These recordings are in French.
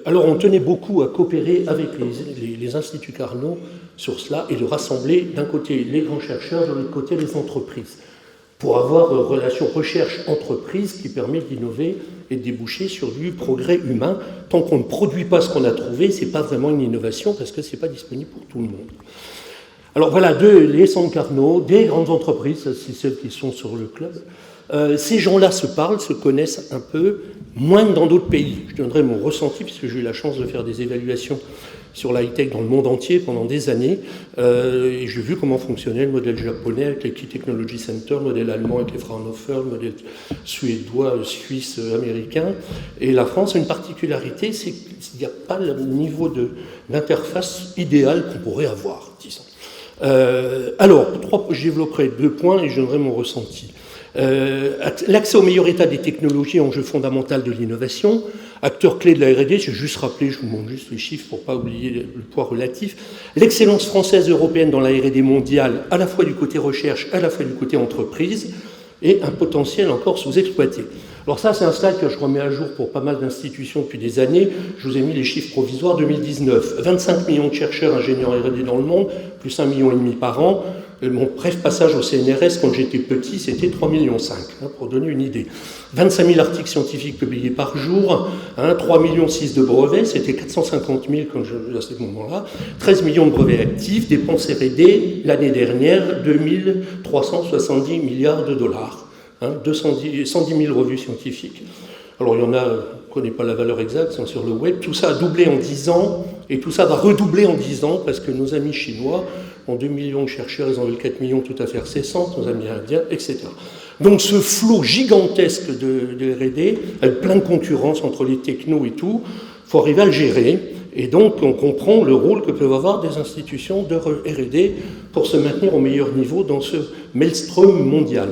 Alors on tenait beaucoup à coopérer avec les instituts Carnot sur cela et de rassembler d'un côté les grands chercheurs, de l'autre côté les entreprises, pour avoir une relation recherche-entreprise qui permet d'innover et de déboucher sur du progrès humain. Tant qu'on ne produit pas ce qu'on a trouvé, ce n'est pas vraiment une innovation parce que ce n'est pas disponible pour tout le monde. Alors voilà, les centres Carnot, des grandes entreprises, c'est celles qui sont sur le club. Ces gens-là se parlent, se connaissent un peu, moins que dans d'autres pays. Je donnerai mon ressenti, puisque j'ai eu la chance de faire des évaluations sur la high-tech dans le monde entier pendant des années, et j'ai vu comment fonctionnait le modèle japonais avec les Key Technology Center, le modèle allemand avec les Fraunhofer, le modèle suédois, suisse, américain. Et la France a une particularité, c'est qu'il n'y a pas le niveau d'interface idéal qu'on pourrait avoir, disons. Alors, je développerai 2 points et je donnerai mon ressenti. L'accès au meilleur état des technologies, enjeu fondamental de l'innovation. Acteur clé de la R&D, j'ai juste rappelé, je vous montre juste les chiffres pour ne pas oublier le poids relatif. L'excellence française et européenne dans la R&D mondiale, à la fois du côté recherche, à la fois du côté entreprise, et un potentiel encore sous-exploité. Alors ça, c'est un slide que je remets à jour pour pas mal d'institutions depuis des années. Je vous ai mis les chiffres provisoires 2019. 25 millions de chercheurs ingénieurs R&D dans le monde, plus 1,5 million par an. Mon bref passage au CNRS, quand j'étais petit, c'était 3,5 millions, pour donner une idée. 25 000 articles scientifiques publiés par jour, 3,6 millions de brevets, c'était 450 000 à ce moment-là, 13 millions de brevets actifs, dépenses R&D, l'année dernière, 2 370 milliards de dollars, 110 000 revues scientifiques. Alors il y en a, on ne connaît pas la valeur exacte, c'est sur le web, tout ça a doublé en 10 ans, et tout ça va redoubler en 10 ans, parce que nos amis chinois ont 2 millions de chercheurs, ils en veulent 4 millions tout à fait cessantes, nos amis indiens, etc. Donc ce flot gigantesque de R&D, avec plein de concurrence entre les technos et tout, il faut arriver à le gérer, et donc on comprend le rôle que peuvent avoir des institutions de R&D pour se maintenir au meilleur niveau dans ce maelstrom mondial.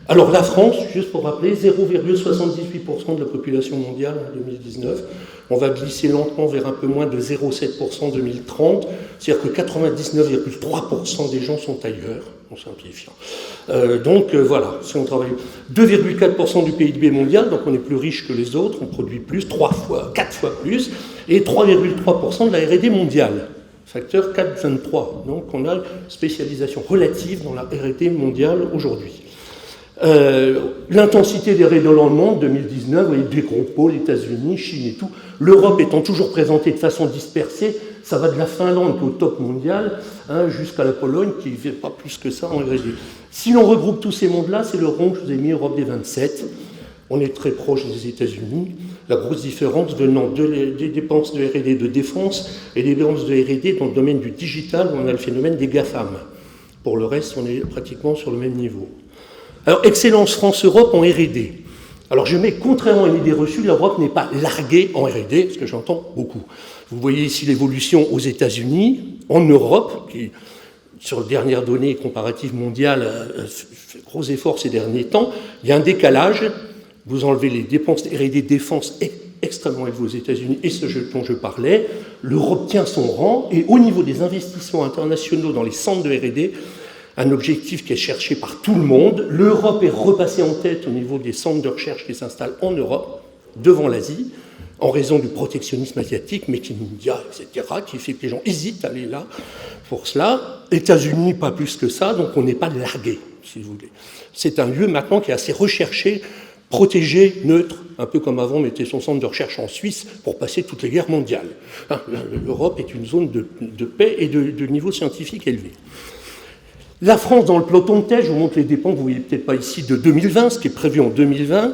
Alors la France, juste pour rappeler, 0,78% de la population mondiale en 2019. On va glisser lentement vers un peu moins de 0,7% en 2030. C'est-à-dire que 99,3% des gens sont ailleurs, en simplifiant. Voilà, si on travaille 2,4% du PIB mondial, donc on est plus riche que les autres, on produit plus, 4 fois plus, et 3,3% de la R&D mondiale. Facteur 4,23. Donc on a une spécialisation relative dans la R&D mondiale aujourd'hui. L'intensité des R&D dans le monde, 2019, vous voyez, des gros pôles, États-Unis, Chine et tout. L'Europe étant toujours présentée de façon dispersée, ça va de la Finlande qui est au top mondial, jusqu'à la Pologne qui ne fait pas plus que ça en R&D. Si l'on regroupe tous ces mondes-là, c'est le rond que je vous ai mis, Europe des 27. On est très proche des États-Unis. La grosse différence venant des dépenses de R&D de défense et des dépenses de R&D dans le domaine du digital, où on a le phénomène des GAFAM. Pour le reste, on est pratiquement sur le même niveau. Alors, excellence France-Europe en R&D. Alors, je mets, contrairement à une idée reçue, l'Europe n'est pas larguée en R&D, ce que j'entends beaucoup. Vous voyez ici l'évolution aux États-Unis, en Europe, qui, sur les dernières données comparatives mondiales, fait gros efforts ces derniers temps. Il y a un décalage. Vous enlevez les dépenses R&D défense extrêmement élevées aux États-Unis, et ce dont je parlais. L'Europe tient son rang, et au niveau des investissements internationaux dans les centres de R&D, un objectif qui est cherché par tout le monde. L'Europe est repassée en tête au niveau des centres de recherche qui s'installent en Europe, devant l'Asie, en raison du protectionnisme asiatique, Make in India, etc., qui fait que les gens hésitent à aller là pour cela. États-Unis, pas plus que ça, donc on n'est pas largué, si vous voulez. C'est un lieu maintenant qui est assez recherché, protégé, neutre, un peu comme avant on mettait son centre de recherche en Suisse pour passer toutes les guerres mondiales. L'Europe est une zone de paix et de niveau scientifique élevé. La France, dans le peloton de tête, je vous montre les dépenses, vous ne voyez peut-être pas ici, de 2020, ce qui est prévu en 2020.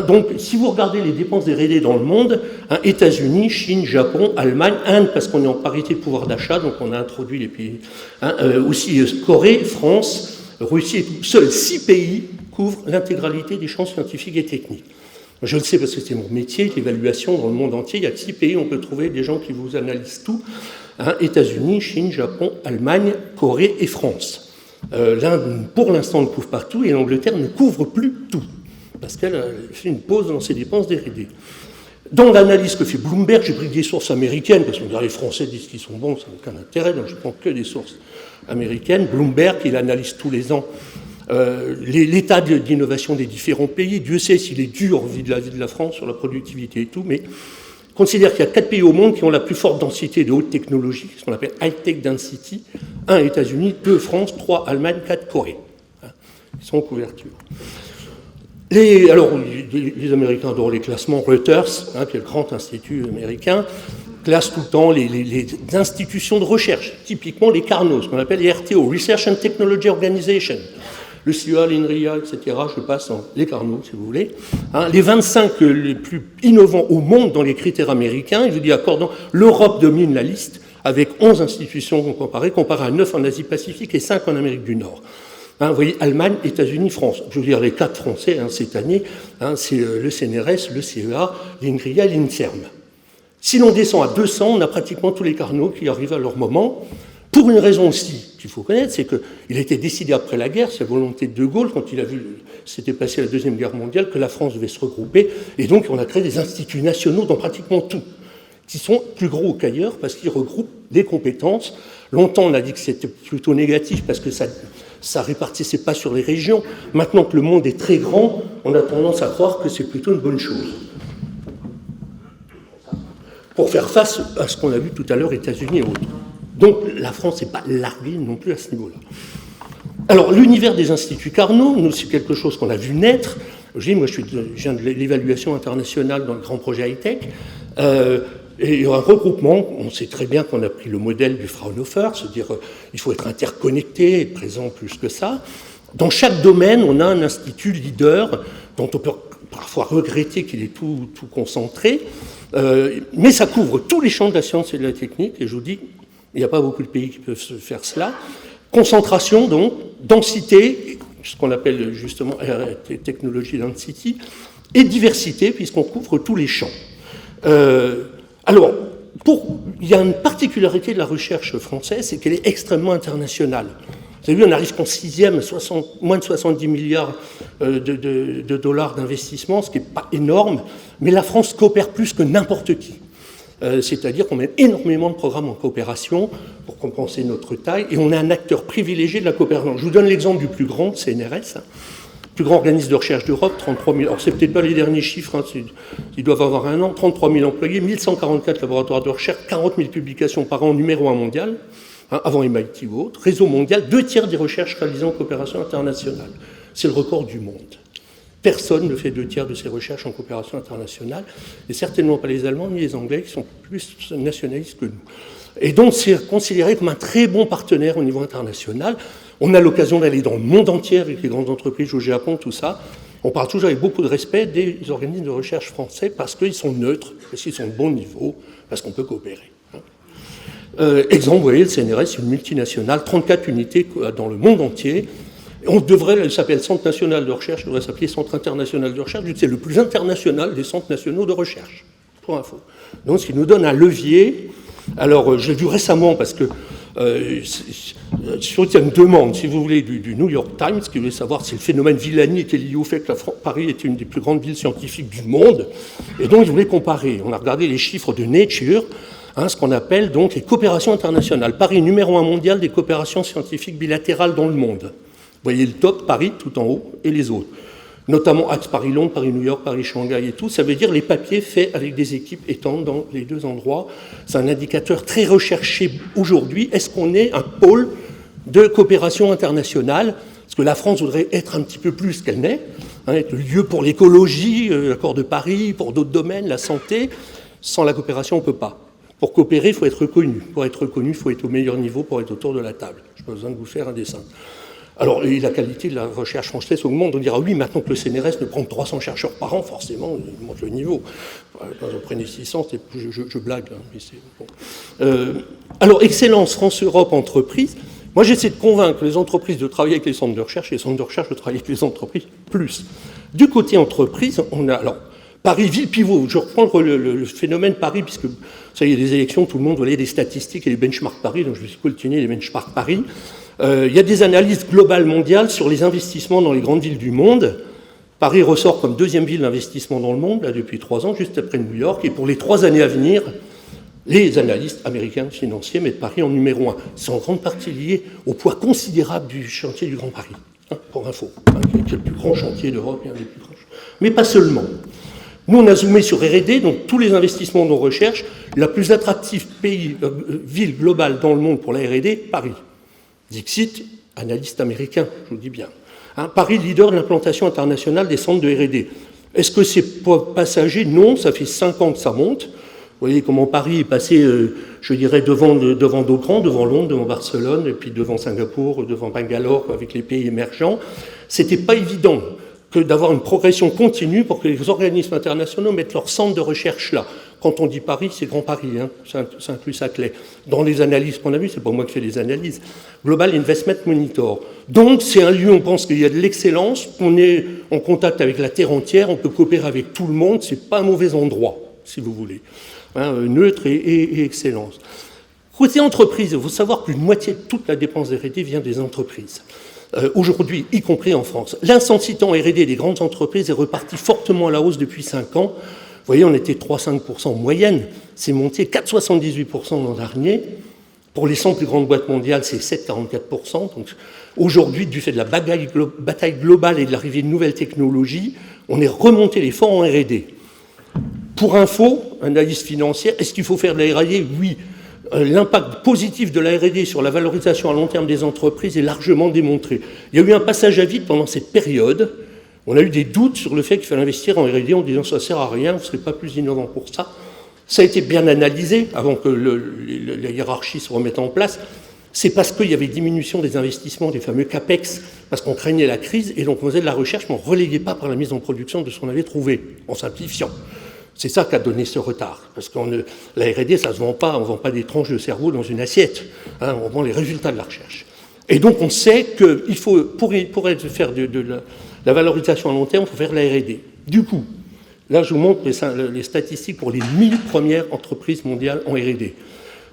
Donc, si vous regardez les dépenses des R&D dans le monde, États-Unis, Chine, Japon, Allemagne, Inde, parce qu'on est en parité de pouvoir d'achat, donc on a introduit les pays, aussi Corée, France, Russie et tout. Seuls 6 pays couvrent l'intégralité des champs scientifiques et techniques. Je le sais parce que c'est mon métier, l'évaluation dans le monde entier. Il y a 6 pays, on peut trouver des gens qui vous analysent tout. États-Unis, Chine, Japon, Allemagne, Corée et France. L'Inde, pour l'instant, ne couvre pas tout, et l'Angleterre ne couvre plus tout, parce qu'elle fait une pause dans ses dépenses d'R&D. Dans l'analyse que fait Bloomberg, j'ai pris des sources américaines, parce que les Français disent qu'ils sont bons, ça n'a aucun intérêt, donc je prends que des sources américaines. Bloomberg, il analyse tous les ans l'état d'innovation des différents pays. Dieu sait s'il est dur vis de la vie de la France sur la productivité et tout, mais considère qu'il y a 4 pays au monde qui ont la plus forte densité de haute technologie, ce qu'on appelle high-tech density. 1, États-Unis, 2, France, 3, Allemagne, 4, Corée. Ils sont en couverture. Alors, les Américains adorent les classements. Reuters, qui est le grand institut américain, classe tout le temps les institutions de recherche, typiquement les CARNO, ce qu'on appelle les RTO, Research and Technology Organization, le CEA, l'INRIA, etc. Je passe en les CARNO, si vous voulez. Les 25 les plus innovants au monde dans les critères américains, je vous dis accordant, l'Europe domine la liste, avec 11 institutions comparé à 9 en Asie-Pacifique et 5 en Amérique du Nord. Vous voyez, Allemagne, États-Unis, France. Je veux dire, les 4 français cette année, c'est le CNRS, le CEA, l'INRIA et l'INSERM. Si l'on descend à 200, on a pratiquement tous les CARNO qui arrivent à leur moment, pour une raison aussi qu'il faut connaître, c'est qu'il a été décidé après la guerre, c'est la volonté de De Gaulle, quand il a vu s'était passé la Deuxième Guerre mondiale, que la France devait se regrouper, et donc on a créé des instituts nationaux dans pratiquement tout, qui sont plus gros qu'ailleurs, parce qu'ils regroupent des compétences. Longtemps, on a dit que c'était plutôt négatif, parce que ça répartissait pas sur les régions. Maintenant que le monde est très grand, on a tendance à croire que c'est plutôt une bonne chose. Pour faire face à ce qu'on a vu tout à l'heure, États-Unis et autres. Donc la France n'est pas larguée non plus à ce niveau-là. Alors l'univers des instituts Carnot, nous, c'est quelque chose qu'on a vu naître. Moi, je viens de l'évaluation internationale dans le grand projet high-tech. Et un regroupement, on sait très bien qu'on a pris le modèle du Fraunhofer, c'est-à-dire il faut être interconnecté, être présent plus que ça. Dans chaque domaine, on a un institut leader dont on peut parfois regretter qu'il est tout concentré, mais ça couvre tous les champs de la science et de la technique, et je vous dis, il n'y a pas beaucoup de pays qui peuvent se faire cela. Concentration, donc, densité, ce qu'on appelle justement technologie density, et diversité, puisqu'on couvre tous les champs. Alors, il y a une particularité de la recherche française, c'est qu'elle est extrêmement internationale. Vous avez vu, on arrive qu'en 6e, moins de 70 milliards de dollars d'investissement, ce qui n'est pas énorme, mais la France coopère plus que n'importe qui. C'est-à-dire qu'on mène énormément de programmes en coopération pour compenser notre taille, et on est un acteur privilégié de la coopération. Je vous donne l'exemple du plus grand, CNRS, le plus grand organisme de recherche d'Europe, 33 000, alors c'est peut-être pas les derniers chiffres, ils doivent avoir un an, 33 000 employés, 1144 laboratoires de recherche, 40 000 publications par an, numéro 1 mondial, avant MIT ou autre, réseau mondial, 2/3 des recherches réalisées en coopération internationale. C'est le record du monde. Personne ne fait 2/3 de ces recherches en coopération internationale, et certainement pas les Allemands ni les Anglais, qui sont plus nationalistes que nous. Et donc, c'est considéré comme un très bon partenaire au niveau international. On a l'occasion d'aller dans le monde entier avec les grandes entreprises au Japon, tout ça. On parle toujours avec beaucoup de respect des organismes de recherche français parce qu'ils sont neutres, parce qu'ils sont de bon niveau, parce qu'on peut coopérer. Exemple, vous voyez, le CNRS, c'est une multinationale, 34 unités dans le monde entier. Elle s'appelle Centre national de recherche, elle devrait s'appeler Centre international de recherche, c'est le plus international des centres nationaux de recherche, pour info. Donc, ce qui nous donne un levier. Alors, je l'ai vu récemment parce que il y a une demande, si vous voulez, du New York Times qui voulait savoir si le phénomène Villani était lié au fait que Paris était une des plus grandes villes scientifiques du monde. Et donc, ils voulaient comparer. On a regardé les chiffres de Nature, ce qu'on appelle donc les coopérations internationales. Paris, numéro 1 mondial des coopérations scientifiques bilatérales dans le monde. Vous voyez le top, Paris, tout en haut, et les autres. Notamment Axe Paris-Londres, Paris-New York, Paris-Shanghai et tout. Ça veut dire les papiers faits avec des équipes étant dans les deux endroits. C'est un indicateur très recherché aujourd'hui. Est-ce qu'on est un pôle de coopération internationale? Parce que la France voudrait être un petit peu plus qu'elle n'est, être le lieu pour l'écologie, l'accord de Paris, pour d'autres domaines, la santé. Sans la coopération, on ne peut pas. Pour coopérer, il faut être reconnu. Pour être reconnu, il faut être au meilleur niveau pour être autour de la table. Je n'ai pas besoin de vous faire un dessin. Alors, et la qualité de la recherche française augmente. On dira, oui, maintenant que le CNRS ne prend que 300 chercheurs par an, forcément, il monte le niveau. Quand on prenait 600, je blague. Mais c'est bon. Alors, excellence, France-Europe, entreprise. Moi, j'essaie de convaincre les entreprises de travailler avec les centres de recherche, et les centres de recherche de travailler avec les entreprises plus. Du côté entreprise, on a... Alors, Paris, ville pivot. Je reprends le phénomène Paris, puisque ça y est, les élections, tout le monde voulait des statistiques et les benchmarks Paris, donc je me suis coltiné les benchmarks Paris. Il y a des analyses globales mondiales sur les investissements dans les grandes villes du monde. Paris ressort comme deuxième ville d'investissement dans le monde, là, depuis 3 ans, juste après New York. Et pour les 3 années à venir, les analystes américains financiers mettent Paris en numéro 1. C'est en grande partie lié au poids considérable du chantier du Grand Paris, pour info, qui est le plus grand chantier d'Europe, et un des plus grands. Mais pas seulement. Nous, on a zoomé sur R&D, donc tous les investissements dans recherche. La plus attractive ville globale dans le monde pour la R&D, Paris. Dixit, analyste américain, je vous dis bien. Hein, Paris, leader de l'implantation internationale des centres de R&D. Est-ce que c'est passager? Non, ça fait 5 ans que ça monte. Vous voyez comment Paris est passé, je dirais, devant d'autres, devant Londres, devant Barcelone, et puis devant Singapour, devant Bangalore, avec les pays émergents. C'était pas évident que d'avoir une progression continue pour que les organismes internationaux mettent leur centre de recherche là. Quand on dit Paris, c'est Grand Paris, hein, ça inclut Saclay. Dans les analyses qu'on a vues, c'est pas moi qui fais les analyses, Global Investment Monitor. Donc c'est un lieu, on pense qu'il y a de l'excellence, on est en contact avec la terre entière, on peut coopérer avec tout le monde, c'est pas un mauvais endroit, si vous voulez. Hein, neutre et excellence. Côté entreprise, il faut savoir que plus de moitié de toute la dépense R&D vient des entreprises. Aujourd'hui, y compris en France. L'intensité en R&D des grandes entreprises est repartie fortement à la hausse depuis 5 ans. Vous voyez, on était 3,5% en moyenne, c'est monté 4,78% l'an dernier. Pour les 100 plus grandes boîtes mondiales, c'est 7,44%. Donc aujourd'hui, du fait de la bataille globale et de l'arrivée de nouvelles technologies, on est remonté les fonds en R&D. Pour info, analyse financière, est-ce qu'il faut faire de la R&D? Oui. L'impact positif de la R&D sur la valorisation à long terme des entreprises est largement démontré. Il y a eu un passage à vide pendant cette période. On a eu des doutes sur le fait qu'il fallait investir en R&D en disant ça ne sert à rien, vous ne serez pas plus innovant pour ça. Ça a été bien analysé avant que la hiérarchie se remette en place. C'est parce qu'il y avait diminution des investissements, des fameux CAPEX, parce qu'on craignait la crise, et donc on faisait de la recherche, mais on ne relayait pas par la mise en production de ce qu'on avait trouvé, en simplifiant. C'est ça qui a donné ce retard, parce que la R&D, ça ne se vend pas, on ne vend pas des tranches de cerveau dans une assiette, hein, on vend les résultats de la recherche. Et donc on sait qu'il faut, pour faire de la valorisation à long terme, il faut faire de la R&D. Du coup, là je vous montre les statistiques pour les 1000 premières entreprises mondiales en R&D.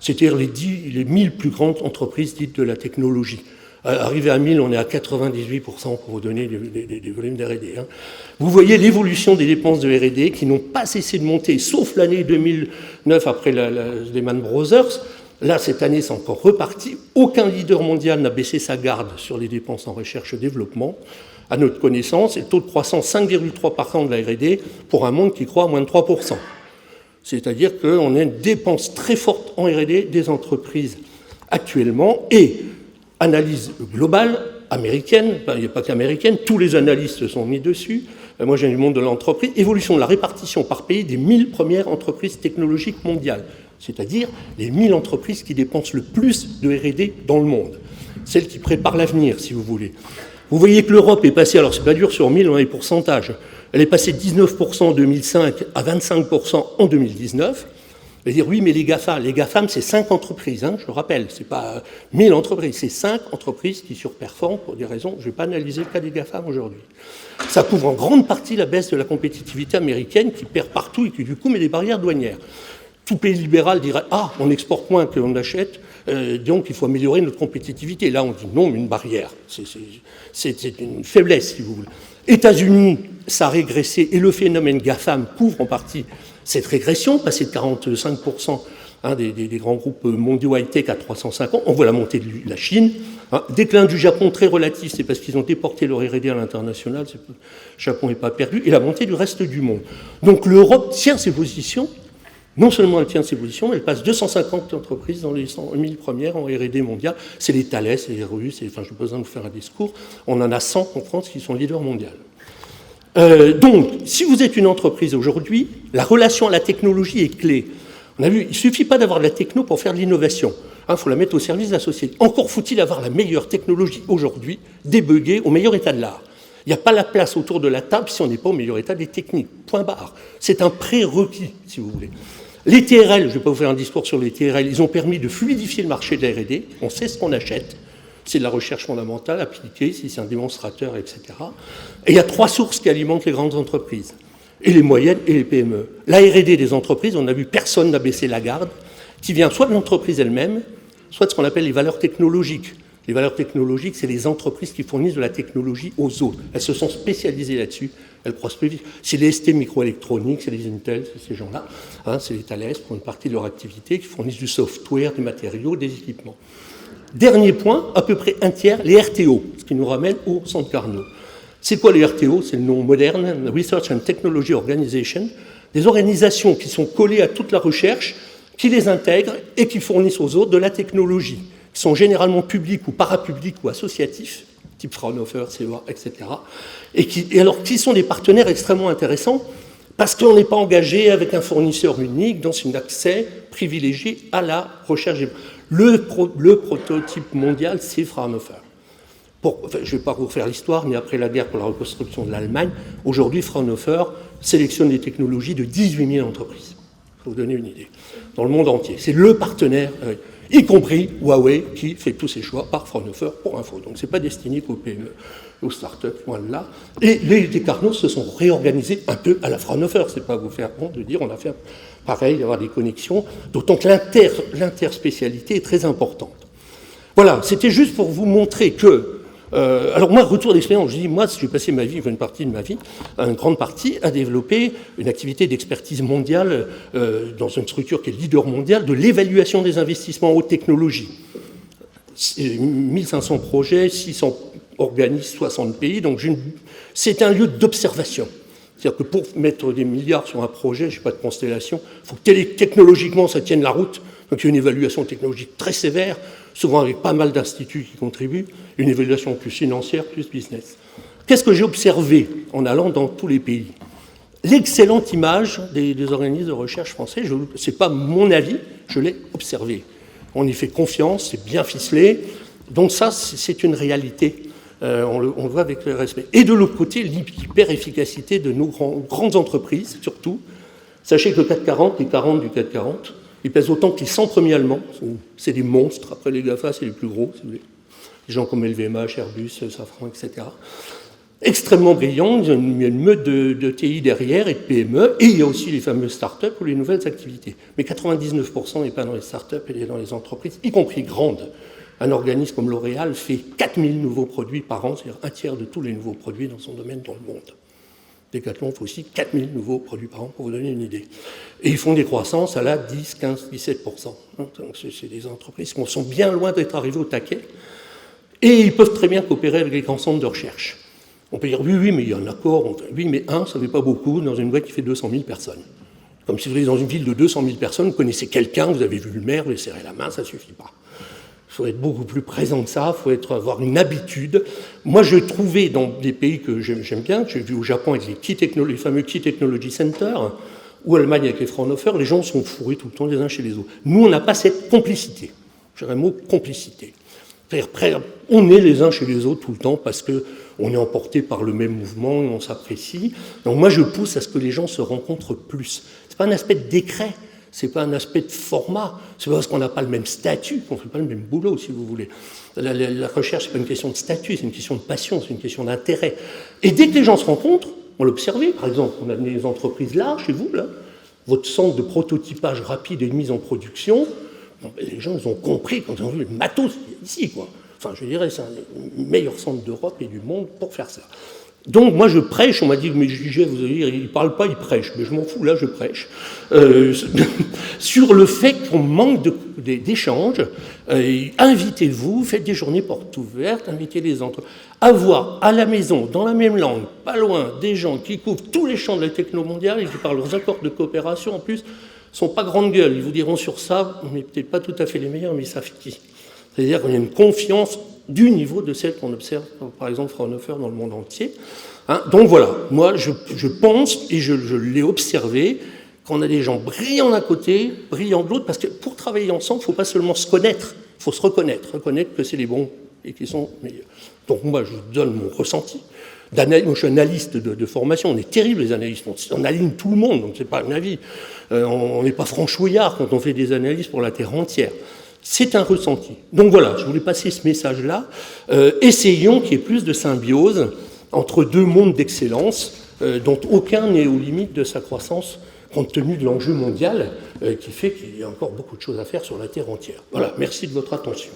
C'est-à-dire les 1000 plus grandes entreprises dites de la technologie. Arrivé à 1000, on est à 98% pour vous donner des volumes de R&D. Hein. Vous voyez l'évolution des dépenses de R&D qui n'ont pas cessé de monter, sauf l'année 2009 après Lehman Brothers. Là, cette année, c'est encore reparti. Aucun leader mondial n'a baissé sa garde sur les dépenses en recherche et développement. À notre connaissance, et le taux de croissance 5,3% de la R&D pour un monde qui croît à moins de 3%. C'est-à-dire qu'on a une dépense très forte en R&D des entreprises actuellement, et analyse globale, américaine, il n'y a pas qu'américaine, tous les analystes se sont mis dessus. Moi, j'ai du monde de l'entreprise. Évolution de la répartition par pays des 1000 premières entreprises technologiques mondiales, c'est-à-dire les 1000 entreprises qui dépensent le plus de R&D dans le monde, celles qui préparent l'avenir, si vous voulez. Vous voyez que l'Europe est passée, alors c'est pas dur sur 1000, on a les pourcentages, elle est passée de 19% en 2005 à 25% en 2019. Je vais dire, oui, mais les GAFAM, c'est 5 entreprises, hein, je le rappelle, c'est pas 1000 entreprises, c'est 5 entreprises qui surperforment pour des raisons, je ne vais pas analyser le cas des GAFAM aujourd'hui. Ça couvre en grande partie la baisse de la compétitivité américaine qui perd partout et qui du coup met des barrières douanières. Tout pays libéral dirait, ah, on exporte moins que l'on achète, donc il faut améliorer notre compétitivité. Là, on dit non, mais une barrière, c'est une faiblesse, si vous voulez. États-Unis, ça a régressé, et le phénomène GAFAM couvre en partie cette régression, passée de 45% hein, des grands groupes mondiaux high-tech à 350, on voit la montée de la Chine. Hein, déclin du Japon très relatif, c'est parce qu'ils ont déporté leur R&D à l'international, le Japon n'est pas perdu, et la montée du reste du monde. Donc l'Europe tient ses positions, non seulement elle tient ses positions, mais elle passe 250 entreprises dans les 100 000 premières en R&D mondiale. C'est les Thales, c'est les Russes, enfin je n'ai pas besoin de vous faire un discours, on en a 100 en France qui sont leaders mondiaux. Donc, si vous êtes une entreprise aujourd'hui, la relation à la technologie est clé. On a vu, il ne suffit pas d'avoir de la techno pour faire de l'innovation. Il faut la mettre au service de la société. Encore faut-il avoir la meilleure technologie aujourd'hui, débuguée au meilleur état de l'art. Il n'y a pas la place autour de la table si on n'est pas au meilleur état des techniques. Point barre. C'est un prérequis, si vous voulez. Les TRL, je ne vais pas vous faire un discours sur les TRL, ils ont permis de fluidifier le marché de la R&D. On sait ce qu'on achète. C'est de la recherche fondamentale appliquée, si c'est un démonstrateur, etc. Et il y a 3 sources qui alimentent les grandes entreprises, et les moyennes et les PME. La R&D des entreprises, on a vu personne n'a baissé la garde, qui vient soit de l'entreprise elle-même, soit de ce qu'on appelle les valeurs technologiques. Les valeurs technologiques, c'est les entreprises qui fournissent de la technologie aux autres. Elles se sont spécialisées là-dessus, elles prospèrent. C'est les ST Microélectroniques, c'est les Intel, c'est ces gens-là, hein, c'est les Thales pour une partie de leur activité, qui fournissent du software, des matériaux, des équipements. Dernier point, à peu près un tiers, les RTO, ce qui nous ramène au centre Carnot. C'est quoi les RTO? C'est le nom moderne, Research and Technology Organization, des organisations qui sont collées à toute la recherche, qui les intègrent et qui fournissent aux autres de la technologie, qui sont généralement publics ou parapublics ou associatifs, type Fraunhofer, CEA, etc. Et alors, qui sont des partenaires extrêmement intéressants, parce qu'on n'est pas engagé avec un fournisseur unique dans un accès privilégié à la recherche. Le prototype mondial, c'est Fraunhofer. Je ne vais pas vous refaire l'histoire, mais après la guerre pour la reconstruction de l'Allemagne, aujourd'hui, Fraunhofer sélectionne des technologies de 18 000 entreprises. Pour vous donner une idée. Dans le monde entier. C'est le partenaire, y compris Huawei, qui fait tous ses choix par Fraunhofer pour info. Donc, ce n'est pas destiné qu'aux PME, aux startups, loin de là. Et les Carnot se sont réorganisés un peu à la Fraunhofer. Ce n'est pas vous faire honte de dire on a fait pareil, d'avoir des connexions, d'autant que l'interspécialité est très importante. Voilà, c'était juste pour vous montrer que alors moi, retour d'expérience, je dis, moi, j'ai passé ma vie, une partie de ma vie, une grande partie, à développer une activité d'expertise mondiale dans une structure qui est leader mondial de l'évaluation des investissements en haute technologie. 1500 projets, 600 organismes, 60 pays, donc c'est un lieu d'observation. C'est-à-dire que pour mettre des milliards sur un projet, je n'ai pas de constellation, il faut que technologiquement ça tienne la route. Donc il y a une évaluation technologique très sévère, souvent avec pas mal d'instituts qui contribuent, une évaluation plus financière, plus business. Qu'est-ce que j'ai observé en allant dans tous les pays? L'excellente image des organismes de recherche français, ce n'est pas mon avis, je l'ai observé. On y fait confiance, c'est bien ficelé, donc ça c'est une réalité. On le voit avec le respect. Et de l'autre côté, l'hyper-efficacité de nos grandes entreprises, surtout. Sachez que le CAC 40, les 40 du CAC 40, ils pèsent autant que les 100 premiers allemands. C'est des monstres. Après les GAFA, c'est les plus gros, si vous voulez. Des gens comme LVMH, Airbus, Safran, etc. Extrêmement brillants. Il y a une meute de TI derrière et de PME. Et il y a aussi les fameuses startups ou les nouvelles activités. Mais 99% n'est pas dans les startups, elle est dans les entreprises, y compris grandes. Un organisme comme L'Oréal fait 4000 nouveaux produits par an, c'est-à-dire un tiers de tous les nouveaux produits dans son domaine dans le monde. Decathlon fait aussi 4000 nouveaux produits par an, pour vous donner une idée. Et ils font des croissances à la 10, 15, 17%. Donc c'est des entreprises qui sont bien loin d'être arrivées au taquet. Et ils peuvent très bien coopérer avec les grands centres de recherche. On peut dire, oui, mais il y a un accord. Oui, mais ça ne fait pas beaucoup dans une boîte qui fait 200 000 personnes. Comme si vous êtes dans une ville de 200 000 personnes, vous connaissez quelqu'un, vous avez vu le maire, vous lui serrez la main, ça ne suffit pas. Il faut être beaucoup plus présent que ça, il faut avoir une habitude. Moi, je trouvais dans des pays que j'aime bien, que j'ai vu au Japon avec les fameux Key Technology Center, ou Allemagne avec les Fraunhofer, les gens sont fourrés tout le temps les uns chez les autres. Nous, on n'a pas cette complicité. J'ai un mot complicité. C'est-à-dire, on est les uns chez les autres tout le temps parce qu'on est emporté par le même mouvement et on s'apprécie. Donc moi, je pousse à ce que les gens se rencontrent plus. Ce n'est pas un aspect de décret. Ce n'est pas un aspect de format, c'est pas parce qu'on n'a pas le même statut qu'on ne fait pas le même boulot, si vous voulez. La recherche, ce n'est pas une question de statut, c'est une question de passion, c'est une question d'intérêt. Et dès que les gens se rencontrent, on l'observe, par exemple, on a des entreprises là, chez vous, là, votre centre de prototypage rapide et de mise en production, les gens ils ont compris quand ils ont vu le matos ici, quoi. Enfin, je dirais, c'est un meilleur centre d'Europe et du monde pour faire ça. Donc moi je prêche, on m'a dit, mais Jugé, vous allez dire, il ne parle pas, il prêche, mais je m'en fous, là je prêche, sur le fait qu'on manque d'échanges, invitez-vous, faites des journées portes ouvertes, invitez les entreprises, avoir à la maison, dans la même langue, pas loin, des gens qui couvrent tous les champs de la techno mondiale et qui par leurs accords de coopération en plus, ne sont pas grande gueule, ils vous diront sur ça, on n'est peut-être pas tout à fait les meilleurs, mais ils savent qui. C'est-à-dire qu'il y a une confiance du niveau de celle qu'on observe, par exemple, Fraunhofer dans le monde entier. Donc voilà, moi je pense, et je l'ai observé, qu'on a des gens brillants d'un côté, brillants de l'autre, parce que pour travailler ensemble, il ne faut pas seulement se connaître, il faut se reconnaître que c'est les bons et qu'ils sont meilleurs. Donc moi, je vous donne mon ressenti. Moi, je suis analyste de formation, on est terribles les analystes, on aligne tout le monde, donc ce n'est pas un avis. On n'est pas franchouillard quand on fait des analyses pour la Terre entière. C'est un ressenti. Donc voilà, je voulais passer ce message-là. Essayons qu'il y ait plus de symbiose entre deux mondes d'excellence, dont aucun n'est aux limites de sa croissance, compte tenu de l'enjeu mondial, qui fait qu'il y a encore beaucoup de choses à faire sur la Terre entière. Voilà, merci de votre attention.